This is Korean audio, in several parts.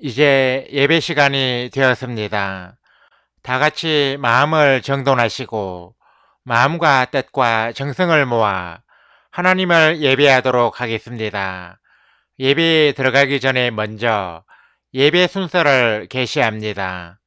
이제 예배 시간이 되었습니다. 다 같이 마음을 정돈하시고 마음과 뜻과 정성을 모아 하나님을 예배하도록 하겠습니다. 예배에 들어가기 전에 먼저 예배 순서를 게시합니다.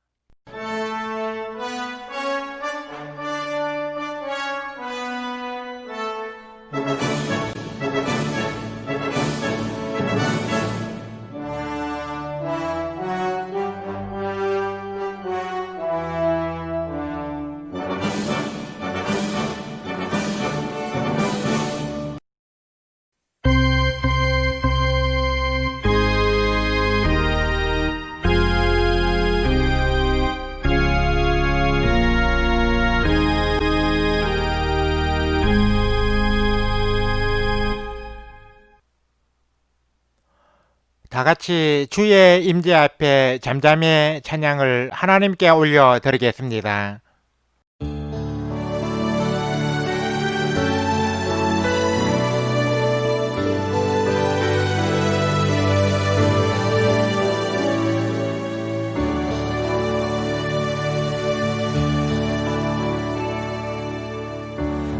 다 같이 주의 임재 앞에 잠잠히 찬양을 하나님께 올려 드리겠습니다.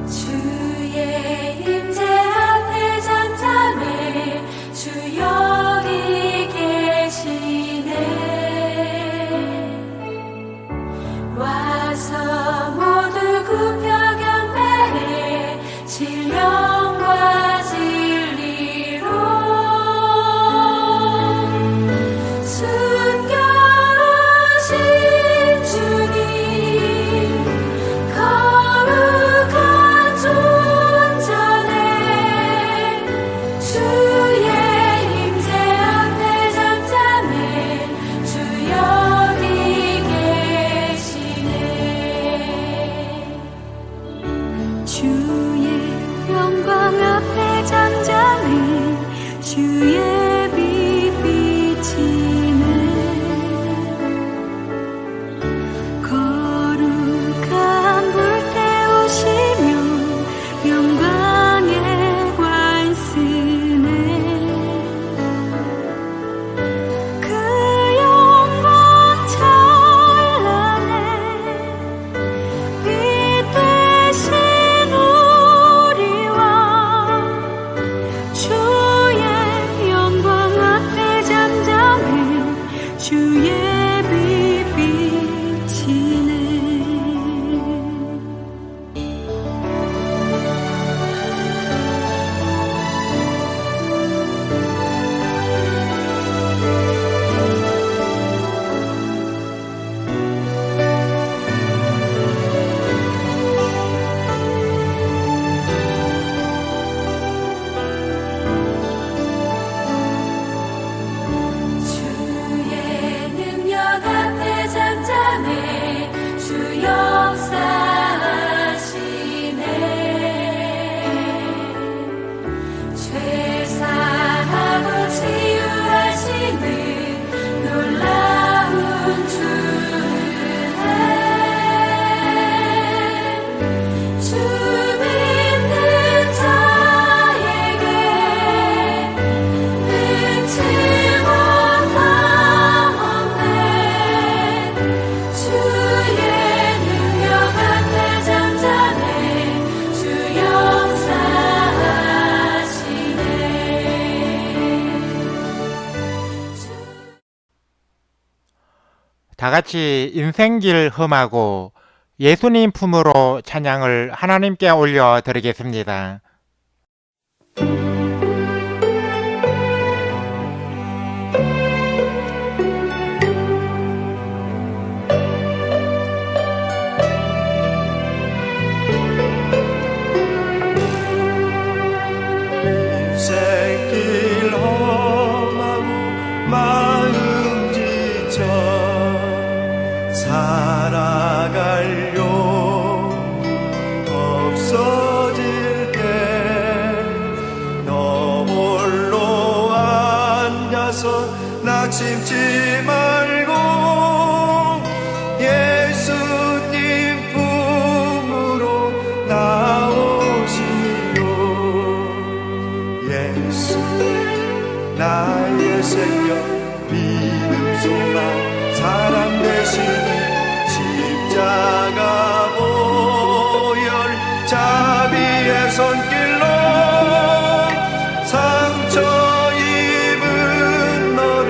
주의 임재 앞에 잠잠해 주 여기 계시네. 와서 모두 굽혀 경배해 신령과 진리로 순결하신 주님 거룩한 존전에 주의 임재 앞에 잠잠해 주 여기 계시네. 주의 영광 앞에 잠잠해 주의 빛 비치네. 거룩한 불 태우시며 영광의 관쓰네. 그 영광 찬란해 빛 되신 우리와 주의 영광 앞에 잠잠해 주의 빛 비치네. 주의 능력 앞에 잠잠해 주 역사하시네. 죄 사하고 치유하시는 놀라운 주는 주 믿는 자에게 능치 못함 없네. 주의 능력 앞에 잠잠해 주 역사하시네. 다 같이 인생길 흠하고 예수님 품으로 찬양을 하나님께 올려 드리겠습니다. 인생길 험하고 마음 지쳐 살아갈 용기 없어질 때 너 홀로 앉아서 낙심치 말고 예수님 품으로 나오시오. 예수 나의 생명 믿음 소망 사랑 되시는 십자가 보혈 자비의 손길로 상처 입은 너를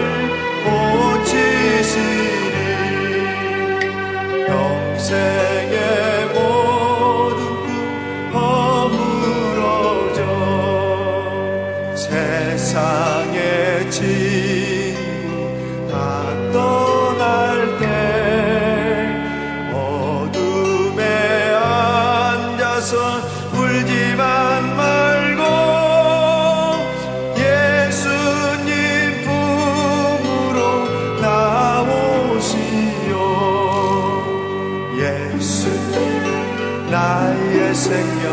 고치시니 영생의 모든 꿈 허물어져 세상의 친구 다 떠날 때 어둠에 앉아서 울지만 말고 예수님 품으로 나오시오. 예수님 나의 생명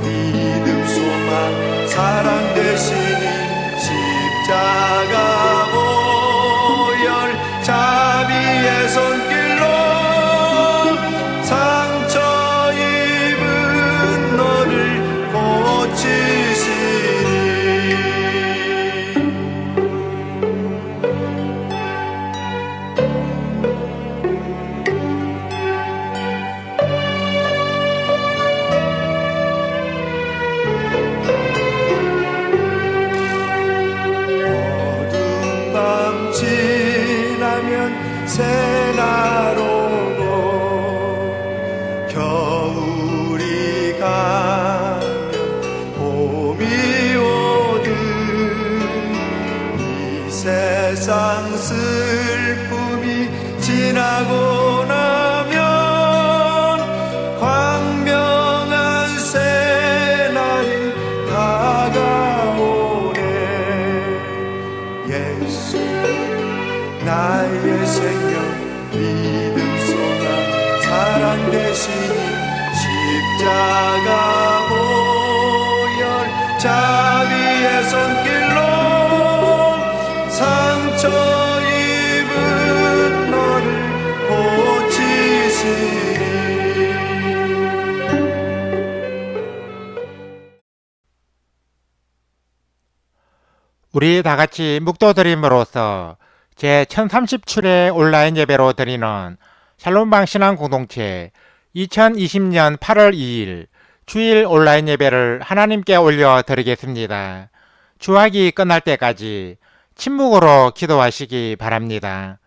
믿음 소망 사랑 되시니 십자가 보혈 자비의 손길로 상처 입은 너를 고치시니 어두운 밤 지나면 새날 오고 겨울이 가면 봄이 오듯 이 세상 슬픔이 지나고 나면 광명한 새날이 다가오네. 예수 나의 생명 믿음 소망 사랑 되시니 십자가 보혈 자비의 손길로 상처 입은 너를 고치시니 우리 다 같이 묵도드림으로써 제1037회 온라인 예배로 드리는 샬롬방 신앙 공동체 2020년 8월 2일 주일 온라인 예배를 하나님께 올려 드리겠습니다. 주학이 끝날 때까지 침묵으로 기도하시기 바랍니다.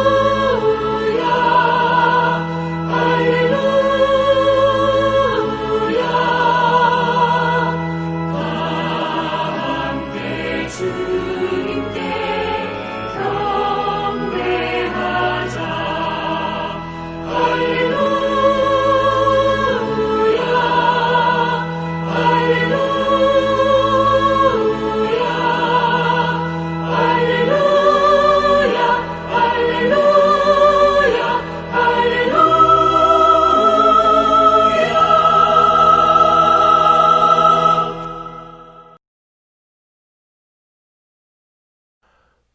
할렐루야 할렐루야 함께 주님께 경배하자 할렐루야 할렐루야 할렐루야 할렐루야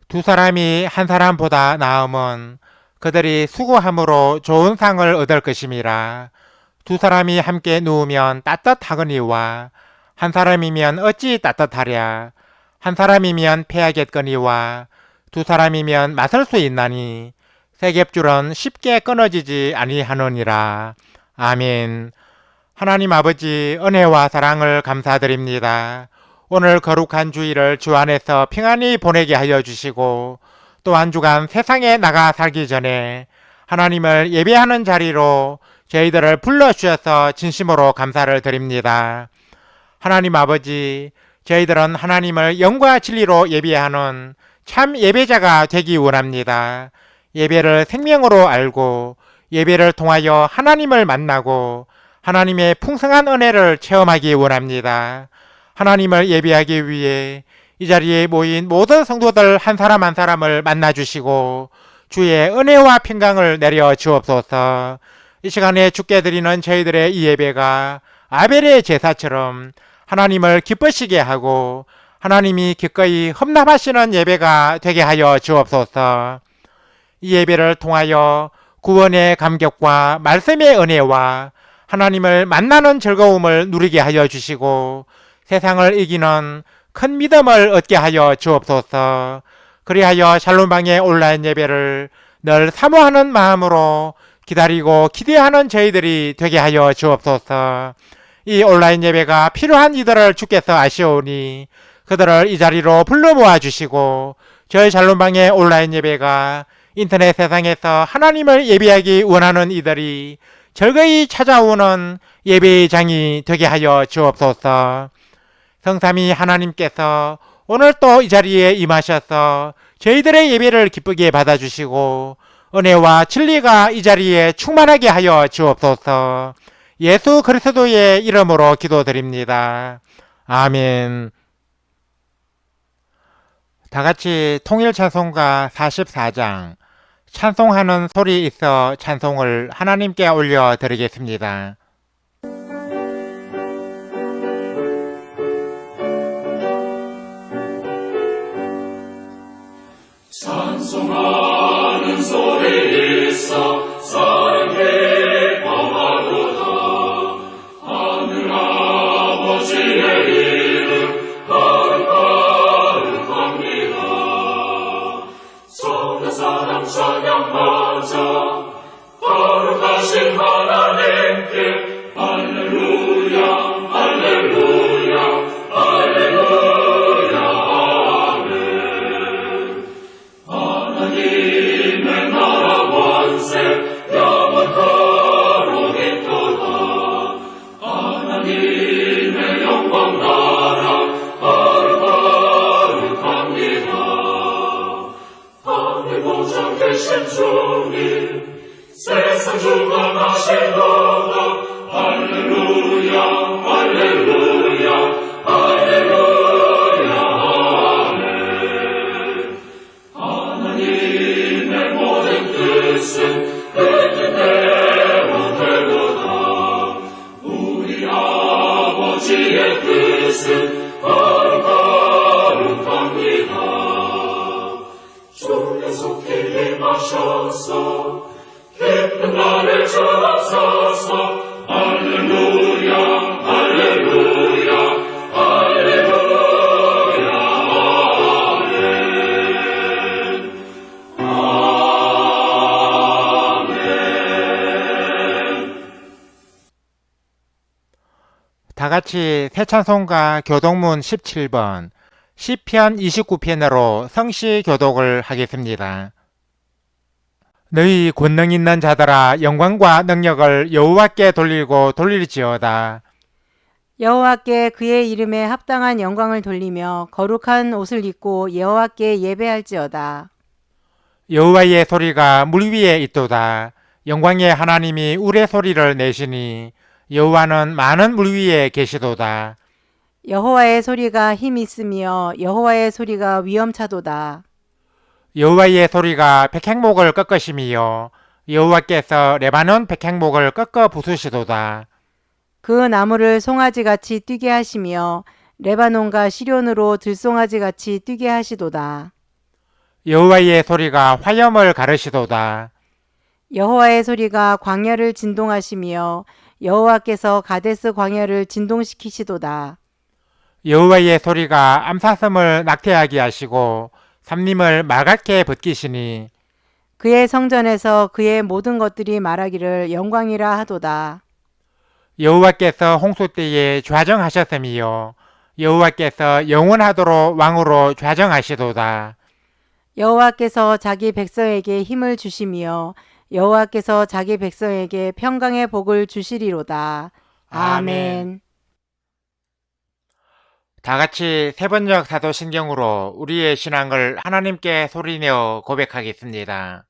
두 사람이 한 사람보다 나음은 그들이 수고함으로 좋은 상을 얻을 것임이라. 두 사람이 함께 누우면 따뜻하거니와 한 사람이면 어찌 따뜻하랴. 한 사람이면 패하겠거니와 두 사람이면 맞설 수 있나니 세귑줄은 쉽게 끊어지지 아니하느니라. 아멘. 하나님 아버지 은혜와 사랑을 감사드립니다. 오늘 거룩한 주일을 주 안에서 평안히 보내게 하여 주시고 또 한 주간 세상에 나가 살기 전에 하나님을 예배하는 자리로 저희들을 불러주셔서 진심으로 감사를 드립니다. 하나님 아버지, 저희들은 하나님을 영과 진리로 예배하는 참 예배자가 되기 원합니다. 예배를 생명으로 알고 예배를 통하여 하나님을 만나고 하나님의 풍성한 은혜를 체험하기 원합니다. 하나님을 예배하기 위해 이 자리에 모인 모든 성도들 한 사람 한 사람을 만나주시고 주의 은혜와 평강을 내려 주옵소서. 이 시간에 주께 드리는 저희들의 이 예배가 아벨의 제사처럼 하나님을 기쁘시게 하고 하나님이 기꺼이 험납하시는 예배가 되게 하여 주옵소서. 이 예배를 통하여 구원의 감격과 말씀의 은혜와 하나님을 만나는 즐거움을 누리게 하여 주시고 세상을 이기는 큰 믿음을 얻게 하여 주옵소서. 그리하여 샬롬방의 온라인 예배를 늘 사모하는 마음으로 기다리고 기대하는 저희들이 되게 하여 주옵소서. 이 온라인 예배가 필요한 이들을 주께서 아시오니 그들을 이 자리로 불러 모아 주시고 저희 샬롬방의 온라인 예배가 인터넷 세상에서 하나님을 예배하기 원하는 이들이 즐거이 찾아오는 예배의 장이 되게 하여 주옵소서. 성삼위 하나님께서 오늘 또 이 자리에 임하셔서 저희들의 예배를 기쁘게 받아주시고 은혜와 진리가 이 자리에 충만하게 하여 주옵소서. 예수 그리스도의 이름으로 기도드립니다. 아멘. 다같이 통일찬송가 44장 찬송하는 소리 있어 찬송을 하나님께 올려드리겠습니다. 찬송하는 소리 있어 사랑 기뻐하도다. 하늘 아버지의 이름 거룩합니다. 성도 사랑 찬양하자. 거룩하신 하나님께 할렐루야 할렐루야 할렐루야 아멘. 하나님의 나라 원세 영원토록 있도다. 하나님의 영광 나라 거룩합니다. 하늘 보장 되신 주님 세상 주관하시도다. 할렐루야 할렐루야 할렐루야 아멘. 하나님의 모든 뜻은 그 뜻대로 되도다. 우리 아버지의 뜻은 거룩합니다. 주의 속히 임하셔서 기쁜 날을 주옵소서. 할렐루야 할렐루야 할렐루야 아멘. 다같이 새찬송가 교독문 17번 시편 29편으로 성시 교독을 하겠습니다. 너희 권능 있는 자들아 영광과 능력을 여호와께 돌리고 돌릴지어다. 여호와께 그의 이름에 합당한 영광을 돌리며 거룩한 옷을 입고 여호와께 예배할지어다. 여호와의 소리가 물 위에 있도다. 영광의 하나님이 우레 소리를 내시니 여호와는 많은 물 위에 계시도다. 여호와의 소리가 힘 있으며 여호와의 소리가 위엄차도다. 여호와의 소리가 백향목을 꺾으시며 여호와께서 레바논 백향목을 꺾어 부수시도다. 그 나무를 송아지같이 뛰게 하시며 레바논과 시련으로 들송아지같이 뛰게 하시도다. 여호와의 소리가 화염을 가르시도다. 여호와의 소리가 광야를 진동하시며 여호와께서 가데스 광야를 진동시키시도다. 여호와의 소리가 암사슴을 낙태하게 하시고 삼림을 말갛게 벗기시니 그의 성전에서 그의 모든 것들이 말하기를 영광이라 하도다. 여호와께서 홍수 때에 좌정하셨으며 여호와께서 영원하도록 왕으로 좌정하시도다. 여호와께서 자기 백성에게 힘을 주시며 여호와께서 자기 백성에게 평강의 복을 주시리로다. 아멘. 다같이 세번역 사도신경으로 우리의 신앙을 하나님께 소리내어 고백하겠습니다.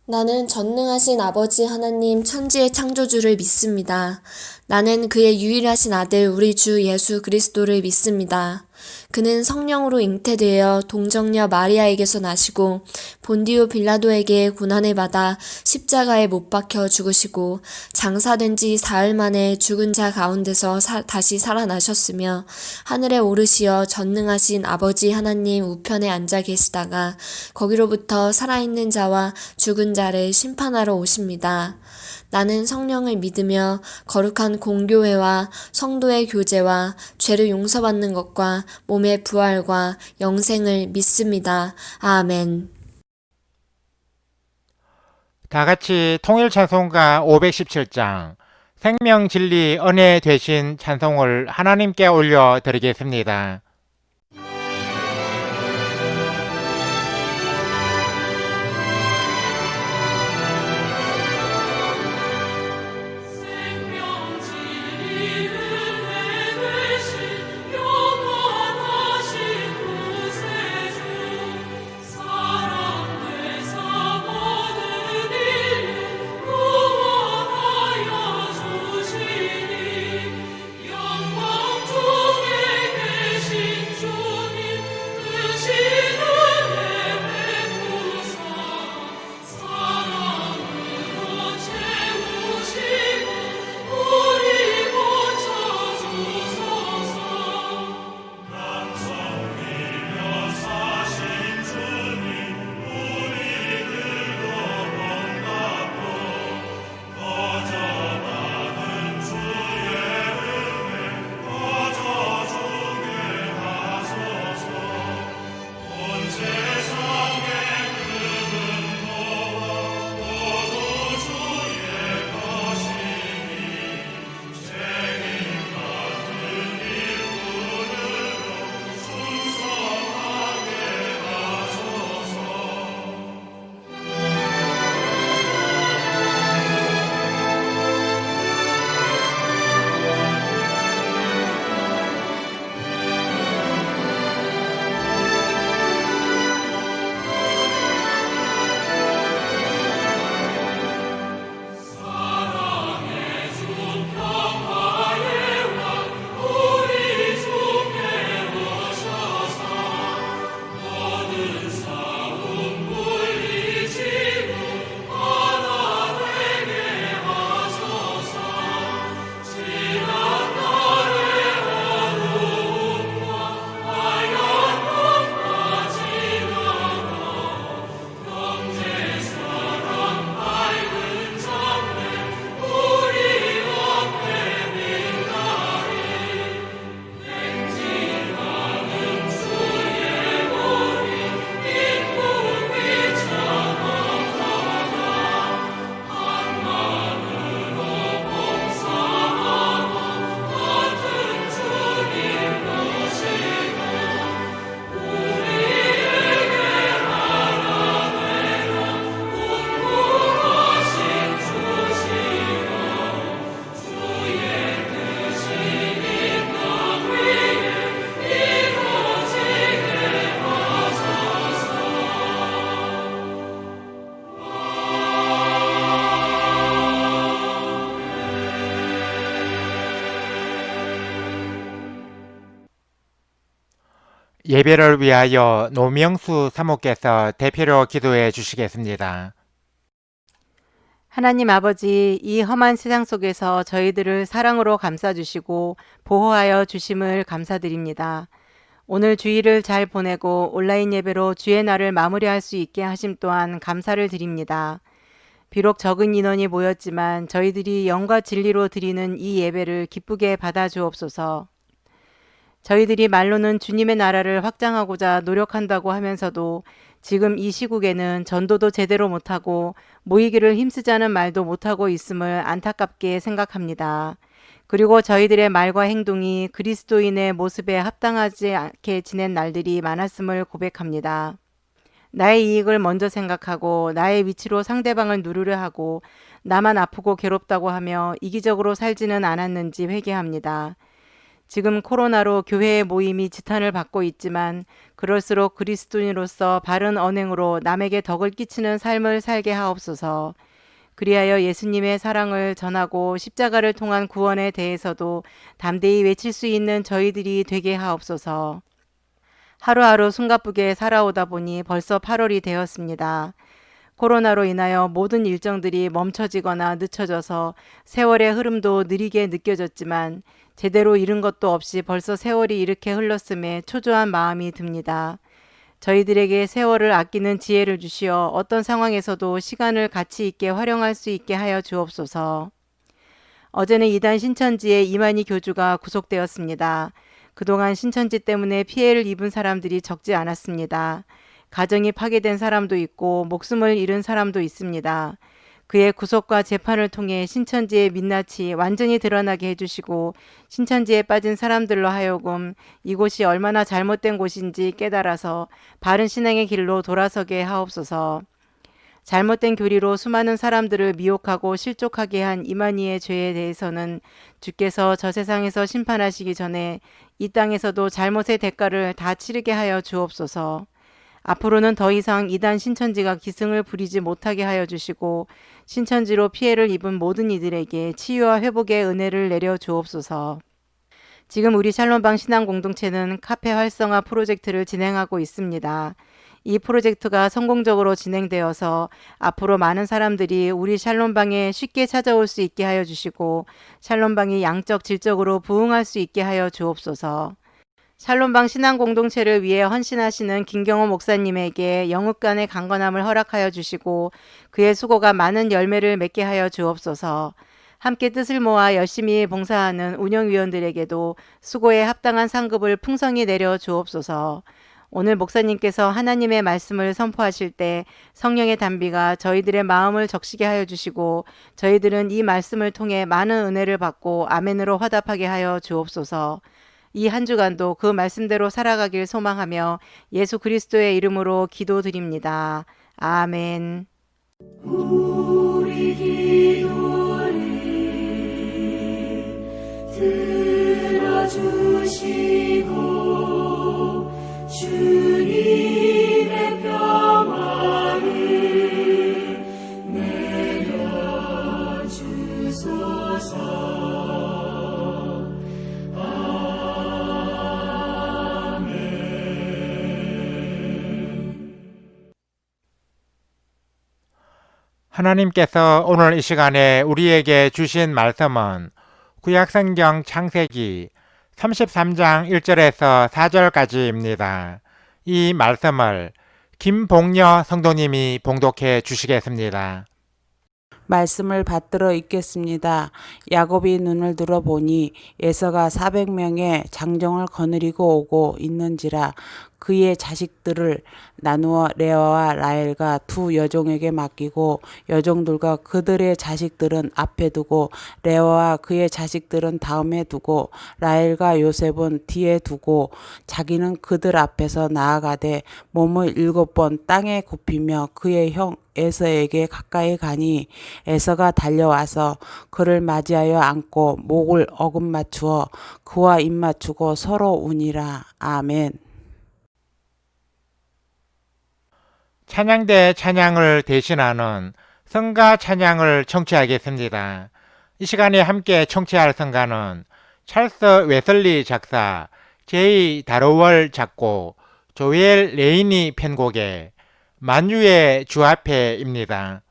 나는 전능하신 아버지 하나님 천지의 창조주를 믿습니다. 나는 그의 유일하신 아들 우리 주 예수 그리스도를 믿습니다. 그는 성령으로 잉태되어 동정녀 마리아에게서 나시고 본디오 빌라도에게 고난을 받아 십자가에 못 박혀 죽으시고 장사된 지 사흘 만에 죽은 자 가운데서 다시 살아나셨으며 하늘에 오르시어 전능하신 아버지 하나님 우편에 앉아 계시다가 거기로부터 살아있는 자와 죽은 자를 심판하러 오십니다. 나는 성령을 믿으며 거룩한 공교회와 성도의 교제와 죄를 용서받는 것과 몸의 부활과 영생을 믿습니다. 아멘. 다 같이 통일 찬송가 517장 생명 진리 은혜 되신 찬송을 하나님께 올려 드리겠습니다. 예배를 위하여 노명수 사모께서 대표로 기도해 주시겠습니다. 하나님 아버지, 이 험한 세상 속에서 저희들을 사랑으로 감싸주시고 보호하여 주심을 감사드립니다. 오늘 주일을 잘 보내고 온라인 예배로 주의 날을 마무리할 수 있게 하심 또한 감사를 드립니다. 비록 적은 인원이 모였지만 저희들이 영과 진리로 드리는 이 예배를 기쁘게 받아주옵소서. 저희들이 말로는 주님의 나라를 확장하고자 노력한다고 하면서도 지금 이 시국에는 전도도 제대로 못하고 모이기를 힘쓰자는 말도 못하고 있음을 안타깝게 생각합니다. 그리고 저희들의 말과 행동이 그리스도인의 모습에 합당하지 않게 지낸 날들이 많았음을 고백합니다. 나의 이익을 먼저 생각하고 나의 위치로 상대방을 누르려 하고 나만 아프고 괴롭다고 하며 이기적으로 살지는 않았는지 회개합니다. 지금 코로나로 교회의 모임이 지탄을 받고 있지만 그럴수록 그리스도인으로서 바른 언행으로 남에게 덕을 끼치는 삶을 살게 하옵소서. 그리하여 예수님의 사랑을 전하고 십자가를 통한 구원에 대해서도 담대히 외칠 수 있는 저희들이 되게 하옵소서. 하루하루 숨가쁘게 살아오다 보니 벌써 8월이 되었습니다. 코로나로 인하여 모든 일정들이 멈춰지거나 늦춰져서 세월의 흐름도 느리게 느껴졌지만 제대로 이른 것도 없이 벌써 세월이 이렇게 흘렀음에 초조한 마음이 듭니다. 저희들에게 세월을 아끼는 지혜를 주시어 어떤 상황에서도 시간을 가치 있게 활용할 수 있게 하여 주옵소서. 어제는 이단 신천지의 이만희 교주가 구속되었습니다. 그동안 신천지 때문에 피해를 입은 사람들이 적지 않았습니다. 가정이 파괴된 사람도 있고 목숨을 잃은 사람도 있습니다. 그의 구속과 재판을 통해 신천지의 민낯이 완전히 드러나게 해주시고 신천지에 빠진 사람들로 하여금 이곳이 얼마나 잘못된 곳인지 깨달아서 바른 신앙의 길로 돌아서게 하옵소서. 잘못된 교리로 수많은 사람들을 미혹하고 실족하게 한 이만희의 죄에 대해서는 주께서 저 세상에서 심판하시기 전에 이 땅에서도 잘못의 대가를 다 치르게 하여 주옵소서. 앞으로는 더 이상 이단 신천지가 기승을 부리지 못하게 하여 주시고 신천지로 피해를 입은 모든 이들에게 치유와 회복의 은혜를 내려 주옵소서. 지금 우리 샬롬방 신앙공동체는 카페 활성화 프로젝트를 진행하고 있습니다. 이 프로젝트가 성공적으로 진행되어서 앞으로 많은 사람들이 우리 샬롬방에 쉽게 찾아올 수 있게 하여 주시고 샬롬방이 양적 질적으로 부흥할 수 있게 하여 주옵소서. 샬롬방 신앙공동체를 위해 헌신하시는 김경호 목사님에게 영육간의 강건함을 허락하여 주시고 그의 수고가 많은 열매를 맺게 하여 주옵소서. 함께 뜻을 모아 열심히 봉사하는 운영위원들에게도 수고에 합당한 상급을 풍성히 내려 주옵소서. 오늘 목사님께서 하나님의 말씀을 선포하실 때 성령의 단비가 저희들의 마음을 적시게 하여 주시고 저희들은 이 말씀을 통해 많은 은혜를 받고 아멘으로 화답하게 하여 주옵소서. 이 한 주간도 그 말씀대로 살아가길 소망하며 예수 그리스도의 이름으로 기도드립니다. 아멘. 우리 기도를 들어주시고 주님의 평화를 내려주소서. 하나님께서 오늘 이 시간에 우리에게 주신 말씀은 구약성경 창세기 33장 1절에서 4절까지입니다. 이 말씀을 김봉녀 성도님이 봉독해 주시겠습니다. 말씀을 받들어 읽겠습니다. 야곱이 눈을 들어보니 에서가 400명의 장정을 거느리고 오고 있는지라 그의 자식들을 나누어 레아와 라헬과 두 여종에게 맡기고 여종들과 그들의 자식들은 앞에 두고 레아와 그의 자식들은 다음에 두고 라헬과 요셉은 뒤에 두고 자기는 그들 앞에서 나아가되 몸을 7번 땅에 굽히며 그의 형 에서에게 가까이 가니 에서가 달려와서 그를 맞이하여 안고 목을 어금 맞추어 그와 입 맞추고 서로 우니라. 아멘. 찬양대 찬양을 대신하는 성가 찬양을 청취하겠습니다. 이 시간에 함께 청취할 성가는 찰스 웨슬리 작사, 제이 다로월 작곡, 조엘 레이니 편곡의 만유의 주 앞에입니다.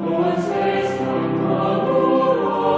온 세상 마음으로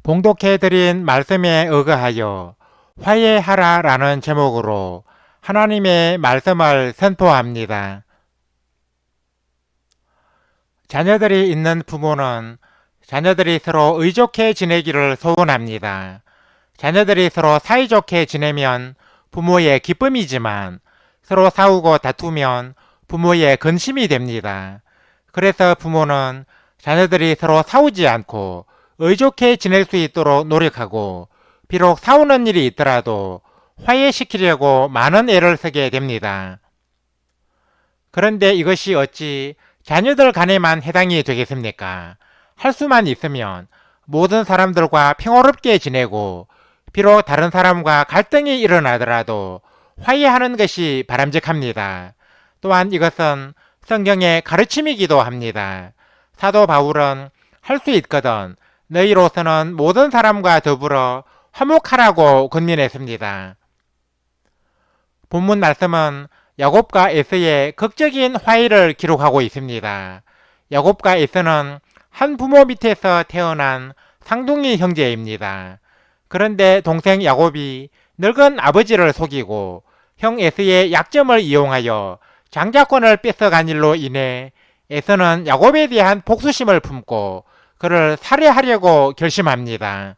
봉독해드린 말씀에 의거하여 화해하라라는 제목으로 하나님의 말씀을 선포합니다. 자녀들이 있는 부모는 자녀들이 서로 의좋게 지내기를 소원합니다. 자녀들이 서로 사이좋게 지내면 부모의 기쁨이지만 서로 싸우고 다투면 부모의 근심이 됩니다. 그래서 부모는 자녀들이 서로 싸우지 않고 의좋게 지낼 수 있도록 노력하고 비록 싸우는 일이 있더라도 화해시키려고 많은 애를 쓰게 됩니다. 그런데 이것이 어찌 자녀들 간에만 해당이 되겠습니까? 할 수만 있으면 모든 사람들과 평화롭게 지내고 비록 다른 사람과 갈등이 일어나더라도 화해하는 것이 바람직합니다. 또한 이것은 성경의 가르침이기도 합니다. 사도 바울은 할 수 있거든 너희로서는 모든 사람과 더불어 화목하라고 권면했습니다. 본문 말씀은 야곱과 에서의 극적인 화해를 기록하고 있습니다. 야곱과 에서는 한 부모 밑에서 태어난 쌍둥이 형제입니다. 그런데 동생 야곱이 늙은 아버지를 속이고 형 에서의 약점을 이용하여 장자권을 뺏어간 일로 인해 에서는 야곱에 대한 복수심을 품고 그를 살해하려고 결심합니다.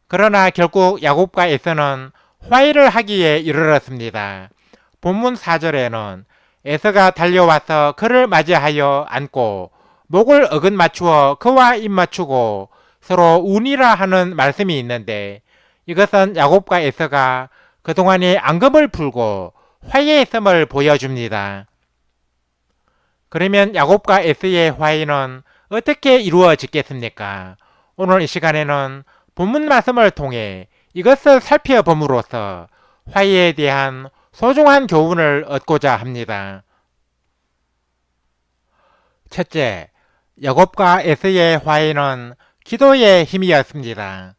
그러나 결국 야곱과 에서는 화해를 하기에 이르렀습니다. 본문 4절에는 에서가 달려와서 그를 맞이하여 안고 목을 어긋 맞추어 그와 입 맞추고 서로 운이라 하는 말씀이 있는데 이것은 야곱과 에서가 그동안의 앙금을 풀고 화해했음을 보여줍니다. 그러면 야곱과 에서의 화해는 어떻게 이루어지겠습니까? 오늘 이 시간에는 본문 말씀을 통해 이것을 살펴봄으로써 화해에 대한 소중한 교훈을 얻고자 합니다. 첫째, 야곱과 에서의 화해는 기도의 힘이었습니다.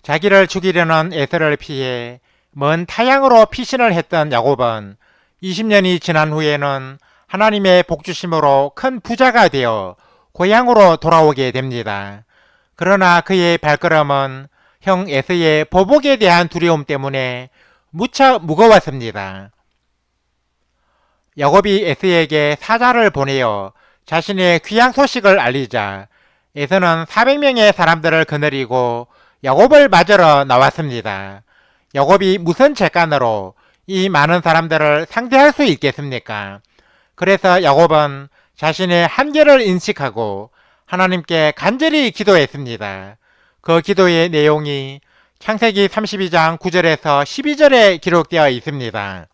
자기를 죽이려는 에서를 피해 먼 타향으로 피신을 했던 야곱은 20년이 지난 후에는 하나님의 복주심으로 큰 부자가 되어 고향으로 돌아오게 됩니다. 그러나 그의 발걸음은 형 에서의 보복에 대한 두려움 때문에 무척 무거웠습니다. 야곱이 에서에게 사자를 보내어 자신의 귀향 소식을 알리자 에서는 400명의 사람들을 거느리고 야곱을 맞으러 나왔습니다. 야곱이 무슨 재간으로 이 많은 사람들을 상대할 수 있겠습니까? 그래서 야곱은 자신의 한계를 인식하고 하나님께 간절히 기도했습니다. 그 기도의 내용이 창세기 32장 9절에서 12절에 기록되어 있습니다.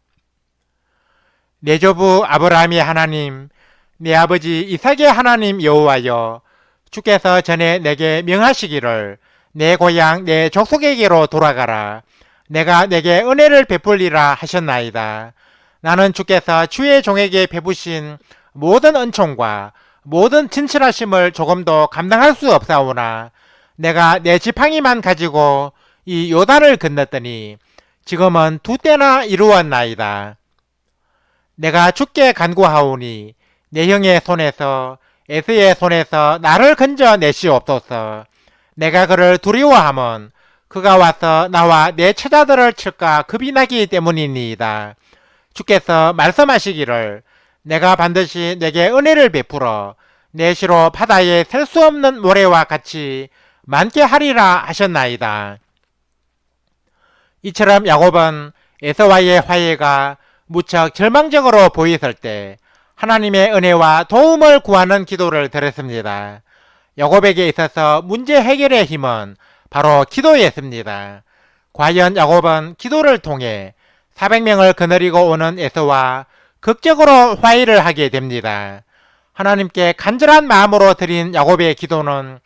내 조부 아브라함의 하나님, 내 아버지 이삭의 하나님 여호와여, 주께서 전에 내게 명하시기를 내 고향 내 족속에게로 돌아가라. 내가 내게 은혜를 베풀리라 하셨나이다. 나는 주께서 주의 종에게 베푸신 모든 은총과 모든 친칠하심을 조금도 감당할 수 없사오나 내가 내 지팡이만 가지고 이 요단을 건넜더니 지금은 2때나 이루었나이다. 내가 주께 간구하오니 내 형의 손에서 에서의 손에서 나를 건져내시옵소서. 내가 그를 두려워함은 그가 와서 나와 내 처자들을 칠까 겁이 나기 때문이니이다. 주께서 말씀하시기를 내가 반드시 내게 은혜를 베풀어 내 시로 바다에 셀 수 없는 모래와 같이 많게 하리라 하셨나이다. 이처럼 야곱은 에서와의 화해가 무척 절망적으로 보였을 때 하나님의 은혜와 도움을 구하는 기도를 드렸습니다. 야곱에게 있어서 문제 해결의 힘은 바로 기도였습니다. 과연 야곱은 기도를 통해 400명을 거느리고 오는 에서와 극적으로 화해를 하게 됩니다. 하나님께 간절한 마음으로 드린 야곱의 기도는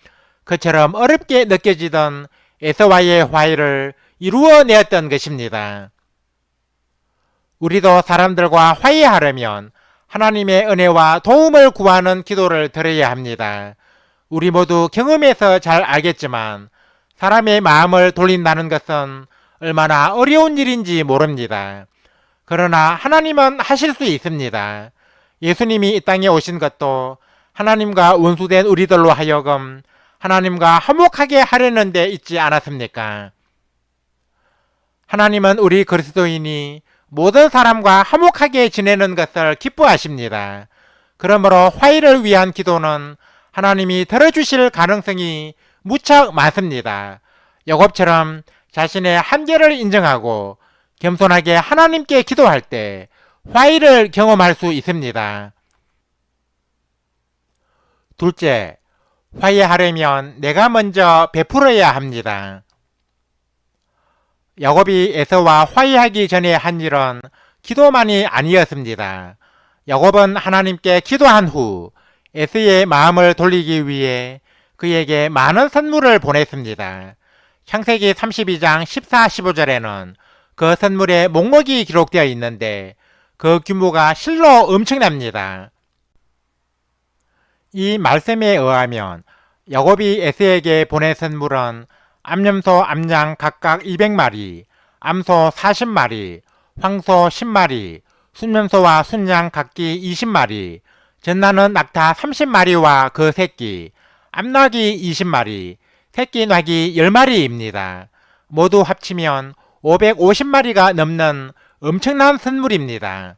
그처럼 어렵게 느껴지던 에서와의 화해를 이루어내었던 것입니다. 우리도 사람들과 화해하려면 하나님의 은혜와 도움을 구하는 기도를 드려야 합니다. 우리 모두 경험에서 잘 알겠지만 사람의 마음을 돌린다는 것은 얼마나 어려운 일인지 모릅니다. 그러나 하나님은 하실 수 있습니다. 예수님이 이 땅에 오신 것도 하나님과 원수된 우리들로 하여금 하나님과 화목하게 하려는 데 있지 않았습니까? 하나님은 우리 그리스도인이 모든 사람과 화목하게 지내는 것을 기뻐하십니다. 그러므로 화해를 위한 기도는 하나님이 들어주실 가능성이 무척 많습니다. 야곱처럼 자신의 한계를 인정하고 겸손하게 하나님께 기도할 때 화해를 경험할 수 있습니다. 둘째, 화해하려면 내가 먼저 베풀어야 합니다. 야곱이 에서와 화해하기 전에 한 일은 기도만이 아니었습니다. 야곱은 하나님께 기도한 후 에서의 마음을 돌리기 위해 그에게 많은 선물을 보냈습니다. 창세기 32장 14, 15절에는 그 선물의 목록이 기록되어 있는데 그 규모가 실로 엄청납니다. 이 말씀에 의하면 야곱이 에서에게 보낸 선물은 암염소 암양 각각 200마리, 암소 40마리, 황소 10마리, 순면소와 순양 각기 20마리, 전나는 낙타 30마리와 그 새끼, 암낙이 20마리, 새끼 낙이 10마리입니다. 모두 합치면 550마리가 넘는 엄청난 선물입니다.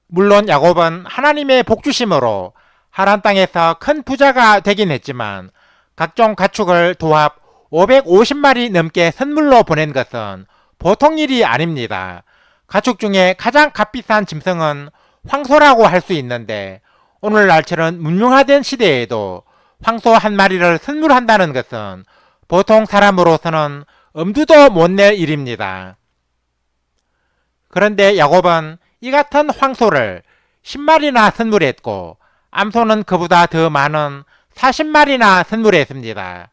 물론 야곱은 하나님의 복주심으로 하란 땅에서 큰 부자가 되긴 했지만 각종 가축을 도합 550마리 넘게 선물로 보낸 것은 보통 일이 아닙니다. 가축 중에 가장 값비싼 짐승은 황소라고 할 수 있는데 오늘날처럼 문명화된 시대에도 황소 한 마리를 선물한다는 것은 보통 사람으로서는 엄두도 못 낼 일입니다. 그런데 야곱은 이 같은 황소를 10마리나 선물했고 암소는 그보다 더 많은 40마리나 선물했습니다.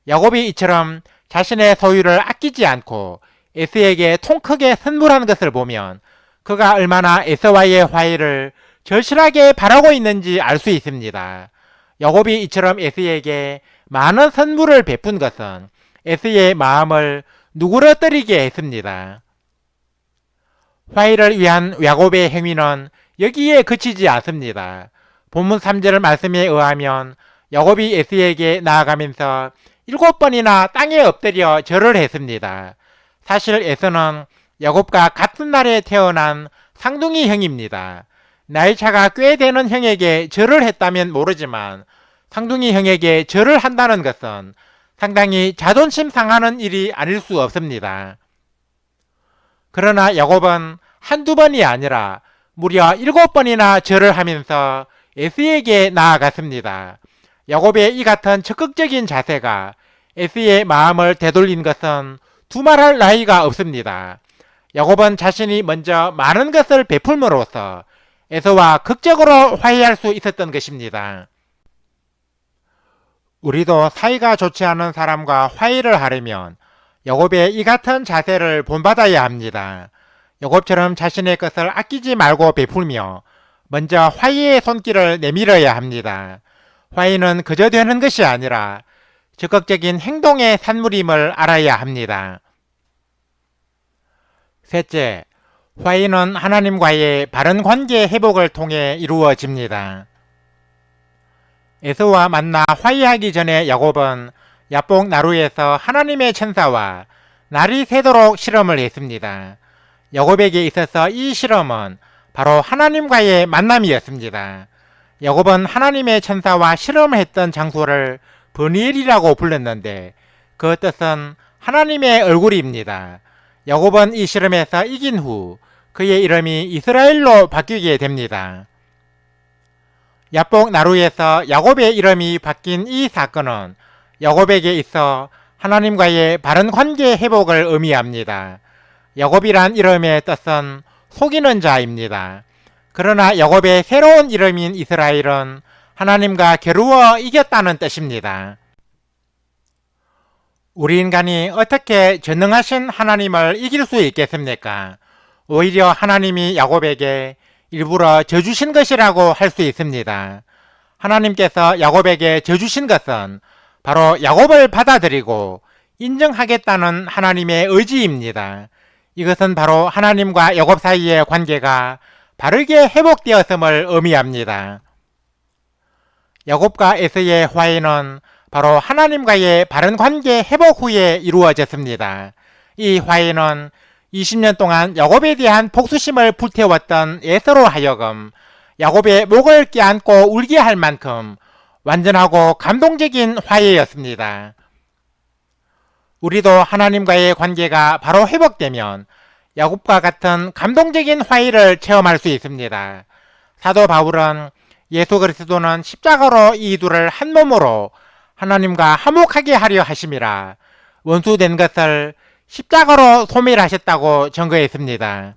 야곱이 이처럼 자신의 소유를 아끼지 않고 에서에게 통크게 선물한 것을 보면 그가 얼마나 에서와의 화해를 절실하게 바라고 있는지 알 수 있습니다. 야곱이 이처럼 에서에게 많은 선물을 베푼 것은 에서의 마음을 누그러뜨리게 했습니다. 화해를 위한 야곱의 행위는 여기에 그치지 않습니다. 본문 3절 말씀에 의하면 야곱이 에서에게 나아가면서 7번이나 땅에 엎드려 절을 했습니다. 사실 에서는 야곱과 같은 날에 태어난 쌍둥이 형입니다. 나이차가 꽤 되는 형에게 절을 했다면 모르지만 쌍둥이 형에게 절을 한다는 것은 상당히 자존심 상하는 일이 아닐 수 없습니다. 그러나 야곱은 한두 번이 아니라 무려 7번이나 절을 하면서 에서에게 나아갔습니다. 야곱의 이 같은 적극적인 자세가 에서의 마음을 되돌린 것은 두말할 나위가 없습니다. 야곱은 자신이 먼저 많은 것을 베풀므로써 에서와 극적으로 화해할 수 있었던 것입니다. 우리도 사이가 좋지 않은 사람과 화해를 하려면 야곱의 이 같은 자세를 본받아야 합니다. 야곱처럼 자신의 것을 아끼지 말고 베풀며 먼저 화해의 손길을 내밀어야 합니다. 화해는 그저 되는 것이 아니라 적극적인 행동의 산물임을 알아야 합니다. 셋째, 화해는 하나님과의 바른 관계 회복을 통해 이루어집니다. 에서와 만나 화해하기 전에 야곱은 야복 나루에서 하나님의 천사와 날이 새도록 실험을 했습니다. 야곱에게 있어서 이 실험은 바로 하나님과의 만남이었습니다. 야곱은 하나님의 천사와 실험했던 장소를 브니엘이라고 불렀는데 그 뜻은 하나님의 얼굴입니다. 야곱은 이 실험에서 이긴 후 그의 이름이 이스라엘로 바뀌게 됩니다. 야복 나루에서 야곱의 이름이 바뀐 이 사건은 야곱에게 있어 하나님과의 바른 관계 회복을 의미합니다. 야곱이란 이름의 뜻은 속이는 자입니다. 그러나 야곱의 새로운 이름인 이스라엘은 하나님과 겨루어 이겼다는 뜻입니다. 우리 인간이 어떻게 전능하신 하나님을 이길 수 있겠습니까? 오히려 하나님이 야곱에게 일부러 져주신 것이라고 할 수 있습니다. 하나님께서 야곱에게 져주신 것은 바로 야곱을 받아들이고 인정하겠다는 하나님의 의지입니다. 이것은 바로 하나님과 야곱 사이의 관계가 바르게 회복되었음을 의미합니다. 야곱과 에서의 화해는 바로 하나님과의 바른 관계 회복 후에 이루어졌습니다. 이 화해는 20년 동안 야곱에 대한 복수심을 불태웠던 에서로 하여금 야곱의 목을 껴안고 울게 할 만큼 완전하고 감동적인 화해였습니다. 우리도 하나님과의 관계가 바로 회복되면 야곱과 같은 감동적인 화해를 체험할 수 있습니다. 사도 바울은 예수 그리스도는 십자가로 이 둘을 한 몸으로 하나님과 화목하게 하려 하심이라 원수된 것을 십자가로 소멸하셨다고 증거했습니다.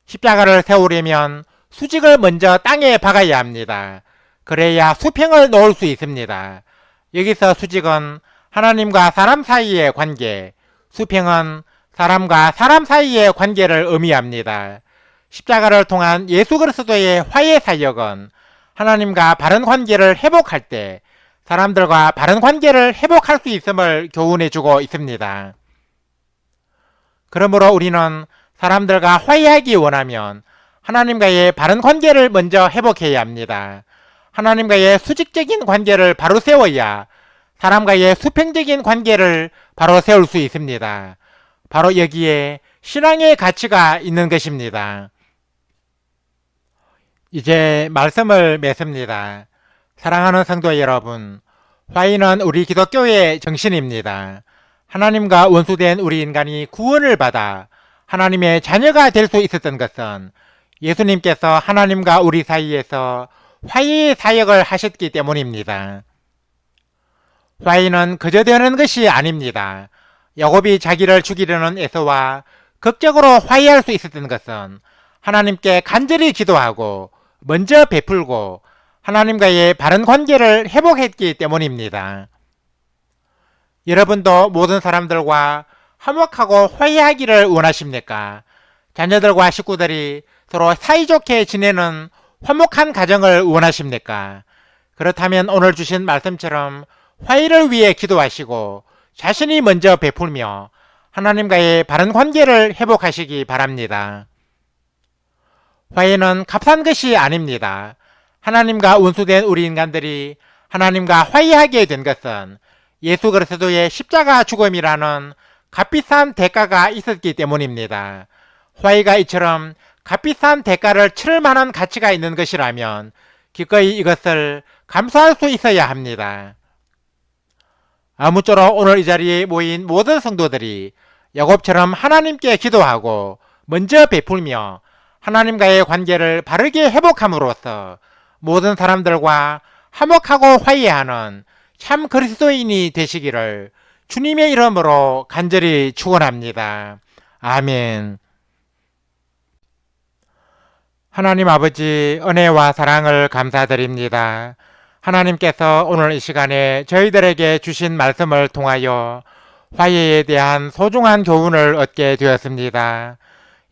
십자가를 세우려면 수직을 먼저 땅에 박아야 합니다. 그래야 수평을 놓을 수 있습니다. 여기서 수직은 하나님과 사람 사이의 관계, 수평은 사람과 사람 사이의 관계를 의미합니다. 십자가를 통한 예수 그리스도의 화해 사역은 하나님과 바른 관계를 회복할 때 사람들과 바른 관계를 회복할 수 있음을 교훈해주고 있습니다. 그러므로 우리는 사람들과 화해하기 원하면 하나님과의 바른 관계를 먼저 회복해야 합니다. 하나님과의 수직적인 관계를 바로 세워야 사람과의 수평적인 관계를 바로 세울 수 있습니다. 바로 여기에 신앙의 가치가 있는 것입니다. 이제 말씀을 맺습니다. 사랑하는 성도 여러분, 화해는 우리 기독교의 정신입니다. 하나님과 원수된 우리 인간이 구원을 받아 하나님의 자녀가 될 수 있었던 것은 예수님께서 하나님과 우리 사이에서 화해의 사역을 하셨기 때문입니다. 화해는 그저 되는 것이 아닙니다. 야곱이 자기를 죽이려는 에서와 극적으로 화해할 수 있었던 것은 하나님께 간절히 기도하고 먼저 베풀고 하나님과의 바른 관계를 회복했기 때문입니다. 여러분도 모든 사람들과 화목하고 화해하기를 원하십니까? 자녀들과 식구들이 서로 사이좋게 지내는 화목한 가정을 원하십니까? 그렇다면 오늘 주신 말씀처럼 화해를 위해 기도하시고 자신이 먼저 베풀며 하나님과의 바른 관계를 회복하시기 바랍니다. 화해는 값싼 것이 아닙니다. 하나님과 원수된 우리 인간들이 하나님과 화해하게 된 것은 예수 그리스도의 십자가 죽음이라는 값비싼 대가가 있었기 때문입니다. 화해가 이처럼 값비싼 대가를 치를 만한 가치가 있는 것이라면 기꺼이 이것을 감수할 수 있어야 합니다. 아무쪼록 오늘 이 자리에 모인 모든 성도들이 야곱처럼 하나님께 기도하고 먼저 베풀며 하나님과의 관계를 바르게 회복함으로써 모든 사람들과 화목하고 화해하는 참 그리스도인이 되시기를 주님의 이름으로 간절히 축원합니다. 아멘. 하나님 아버지, 은혜와 사랑을 감사드립니다. 하나님께서 오늘 이 시간에 저희들에게 주신 말씀을 통하여 화해에 대한 소중한 교훈을 얻게 되었습니다.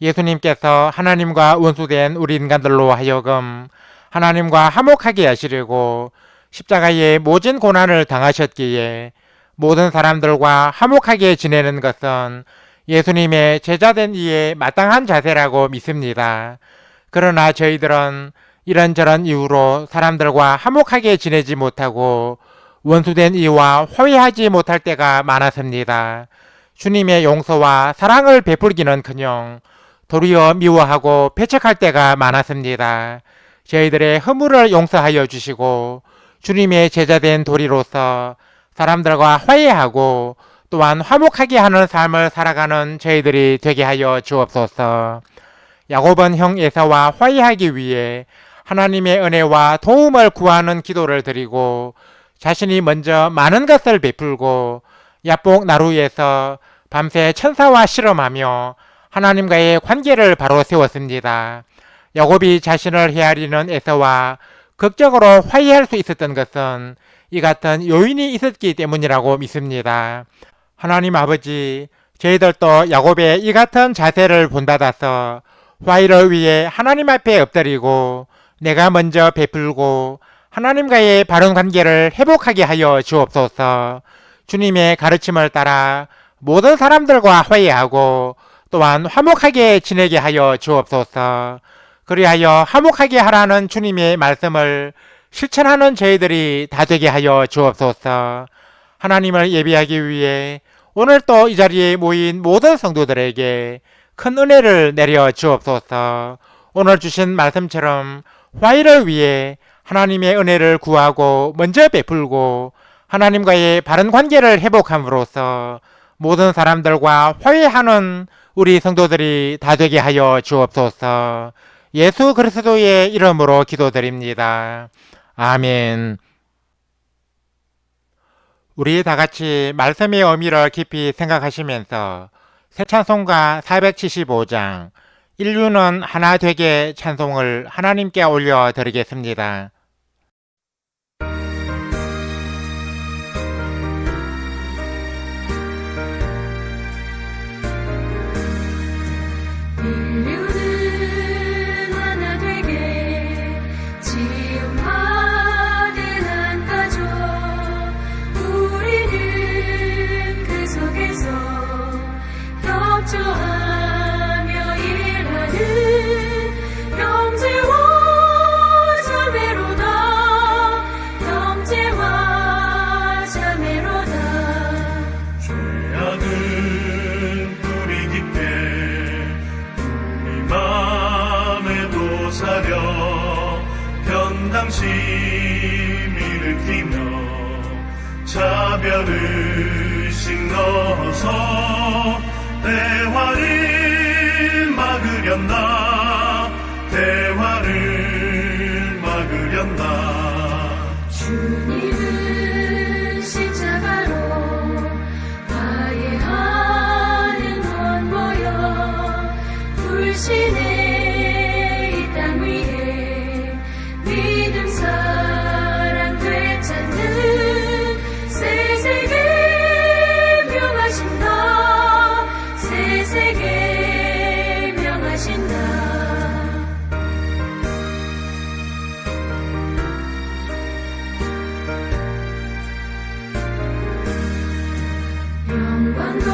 예수님께서 하나님과 원수된 우리 인간들로 하여금 하나님과 화목하게 하시려고 십자가에 모진 고난을 당하셨기에 모든 사람들과 화목하게 지내는 것은 예수님의 제자된 이의 마땅한 자세라고 믿습니다. 그러나 저희들은 이런저런 이유로 사람들과 화목하게 지내지 못하고 원수된 이와 화해하지 못할 때가 많았습니다. 주님의 용서와 사랑을 베풀기는커녕 도리어 미워하고 배척할 때가 많았습니다. 저희들의 허물을 용서하여 주시고 주님의 제자된 도리로서 사람들과 화해하고 또한 화목하게 하는 삶을 살아가는 저희들이 되게 하여 주옵소서. 야곱은 형 에사와 화해하기 위해 하나님의 은혜와 도움을 구하는 기도를 드리고 자신이 먼저 많은 것을 베풀고 야복 나루에서 밤새 천사와 실험하며 하나님과의 관계를 바로 세웠습니다. 야곱이 자신을 헤아리는 에사와 극적으로 화해할 수 있었던 것은 이 같은 요인이 있었기 때문이라고 믿습니다. 하나님 아버지, 저희들도 야곱의 이 같은 자세를 본받아서 화해를 위해 하나님 앞에 엎드리고 내가 먼저 베풀고 하나님과의 바른 관계를 회복하게 하여 주옵소서. 주님의 가르침을 따라 모든 사람들과 화해하고 또한 화목하게 지내게 하여 주옵소서. 그리하여 화목하게 하라는 주님의 말씀을 실천하는 저희들이 다 되게 하여 주옵소서. 하나님을 예배하기 위해 오늘 또 이 자리에 모인 모든 성도들에게 큰 은혜를 내려 주옵소서. 오늘 주신 말씀처럼 화해를 위해 하나님의 은혜를 구하고 먼저 베풀고 하나님과의 바른 관계를 회복함으로써 모든 사람들과 화해하는 우리 성도들이 다 되게 하여 주옵소서. 예수 그리스도의 이름으로 기도드립니다. 아멘. 우리 다 같이 말씀의 의미를 깊이 생각하시면서 새 찬송가 475장 인류는 하나 되게 찬송을 하나님께 올려드리겠습니다. 인류는 하나 되게 지음받은 한 가족 우리는 그 속에서 협조하며 일하는 형제와 자매로다 형제와 자매로다 죄악은 뿌리 깊게 우리 맘에도 사려 편당심이 일으키며 자별의식 넣어서 대화를 막으련다 대화를 막으련다 주님은 십자가로 화해하는 건보여 불신의 이 땅 위에 믿음 사랑 되찾는 새 세계 명하신다 새 세계 명하신다 영광도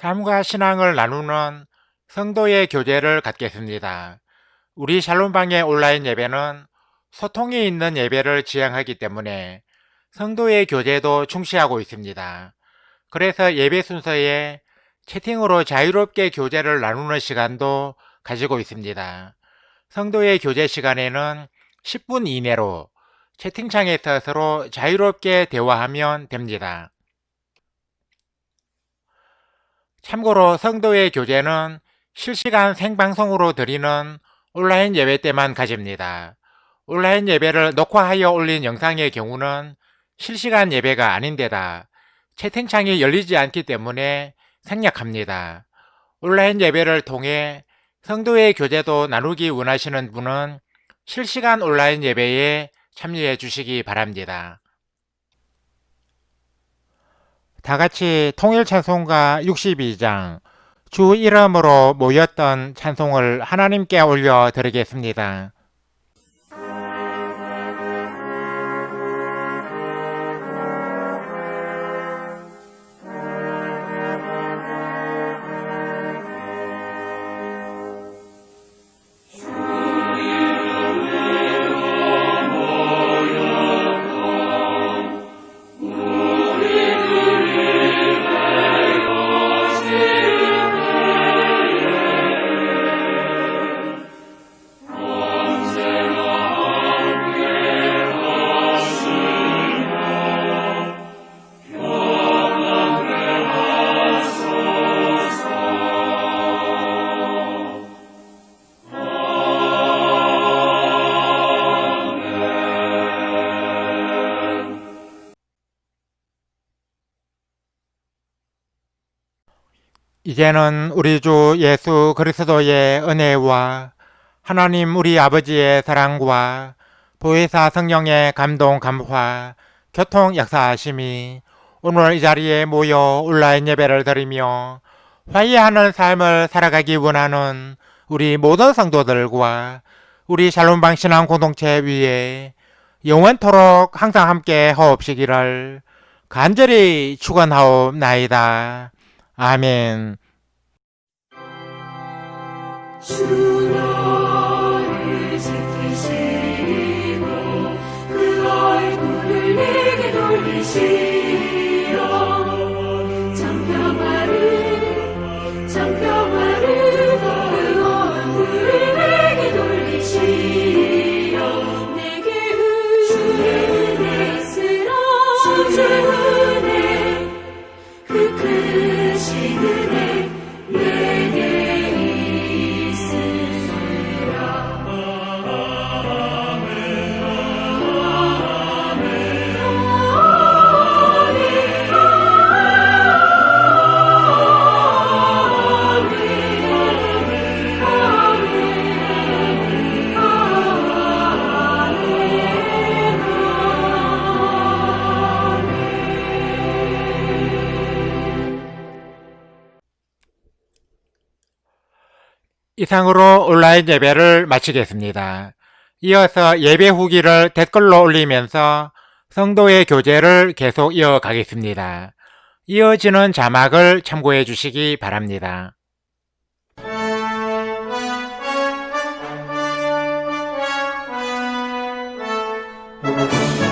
삶과 신앙을 나누는 성도의 교제를 갖겠습니다. 우리 샬롬방의 온라인 예배는 소통이 있는 예배를 지향하기 때문에 성도의 교제도 중시하고 있습니다. 그래서 예배 순서에 채팅으로 자유롭게 교제를 나누는 시간도 가지고 있습니다. 성도의 교제 시간에는 10분 이내로 채팅창에서 서로 자유롭게 대화하면 됩니다. 참고로 성도의 교제는 실시간 생방송으로 드리는 온라인 예배 때만 가집니다. 온라인 예배를 녹화하여 올린 영상의 경우는 실시간 예배가 아닌데다 채팅창이 열리지 않기 때문에 생략합니다. 온라인 예배를 통해 성도의 교제도 나누기 원하시는 분은 실시간 온라인 예배에 참여해 주시기 바랍니다. 다같이 통일찬송가 62장 주 이름으로 모였던 찬송을 하나님께 올려 드리겠습니다. 이제는 우리 주 예수 그리스도의 은혜와 하나님 우리 아버지의 사랑과 보혜사 성령의 감동 감화 교통 역사하심이 오늘 이 자리에 모여 온라인 예배를 드리며 화해하는 삶을 살아가기 원하는 우리 모든 성도들과 우리 샬롬방 신앙 공동체 위에 영원토록 항상 함께 하옵시기를 간절히 축원하옵나이다. 아멘. 주 너를 지키시고 그 얼굴을 내게 돌리시어 정평화를 그 얼굴을 내게 돌리시어 내게 주의 은혜 쓰라 주의 은혜 그 크신 은혜 내게 있으라. 이상으로 온라인 예배를 마치겠습니다. 이어서 예배 후기를 댓글로 올리면서 성도의 교제를 계속 이어가겠습니다. 이어지는 자막을 참고해 주시기 바랍니다. 주